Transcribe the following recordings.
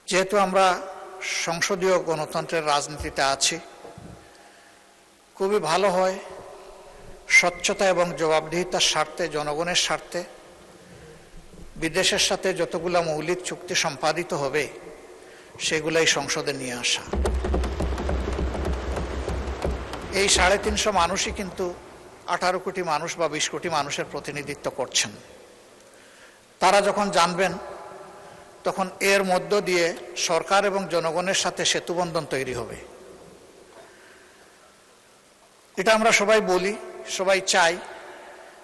যেহেতু আমরা সংসদীয় গণতন্ত্রের রাজনীতিতে আছি, খুবই ভালো হয় স্বচ্ছতা এবং জবাবদিহিতার স্বার্থে, জনগণের স্বার্থে বিদেশের সাথে যতগুলো মৌলিক চুক্তি সম্পাদিত হবে সেগুলাই সংসদে নিয়ে আসা। এই 350 মানুষই কিন্তু 18 কোটি মানুষ বা 20 কোটি মানুষের প্রতিনিধিত্ব করছেন। তারা যখন জানবেন তখন এর মধ্য দিয়ে সরকার এবং জনগণের সাথে সেতুবন্ধন তৈরি হবে। এটা আমরা সবাই বলি, সবাই চাই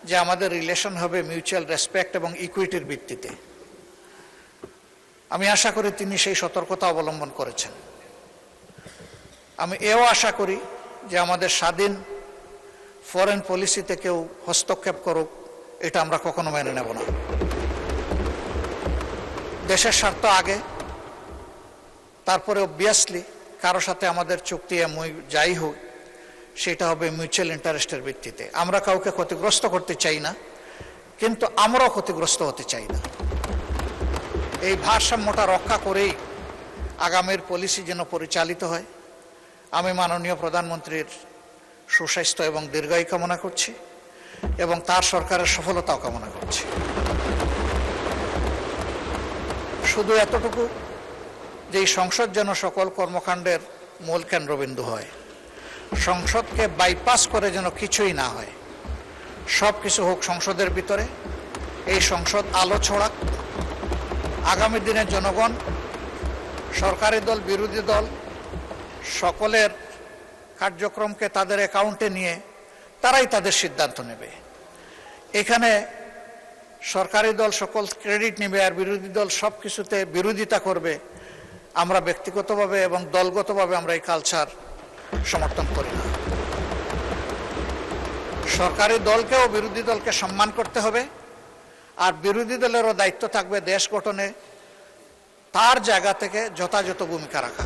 যে আমাদের রিলেশন হবে মিউচুয়াল রেসপেক্ট এবং ইকুইটির ভিত্তিতে। আমি আশা করি তিনি সেই সতর্কতা অবলম্বন করেছেন। আমি এও আশা করি যে আমাদের স্বাধীন ফরেন পলিসিতে কেউ হস্তক্ষেপ করুক, এটা আমরা কখনো মেনে নেব না। দেশের স্বার্থ আগে, তারপরে অবভিয়াসলি কারো সাথে আমাদের চুক্তি যাই হোক সেটা হবে মিউচুয়াল ইন্টারেস্টের ভিত্তিতে। আমরা কাউকে ক্ষতিগ্রস্ত করতে চাই না, কিন্তু আমরাও ক্ষতিগ্রস্ত হতে চাই না। এই ভারসাম্যটা রক্ষা করেই আগামীর পলিসি যেন পরিচালিত হয়। আমি মাননীয় প্রধানমন্ত্রীর সুস্বাস্থ্য এবং দীর্ঘায়ু কামনা করছি এবং তার সরকারের সফলতাও কামনা করছি। শুধু এতটুকু যে এই সংসদ যেন সকল কর্মকাণ্ডের মূল কেন্দ্রবিন্দু হয়, সংসদকে বাইপাস করে যেন কিছুই না হয়, সব কিছু হোক সংসদের ভিতরে। এই সংসদ আলো ছড়াক, আগামী দিনে জনগণ, সরকারি দল, বিরোধী দল সকলের কার্যক্রমকে তাদের অ্যাকাউন্টে নিয়ে তারাই তাদের সিদ্ধান্ত নেবে। এখানে সরকারি দল সকল ক্রেডিট নেবে আর বিরোধী দল সব কিছুতে বিরোধিতা করবে। আমরা ব্যক্তিগতভাবে এবং দলগতভাবে আমরা এই কালচার সমর্থন করি না। সরকারি দলকেও বিরোধী দলকে সম্মান করতে হবে, আর বিরোধী দলেরও দায়িত্ব থাকবে দেশ গঠনে তার জায়গা থেকে যথাযথ ভূমিকা রাখা।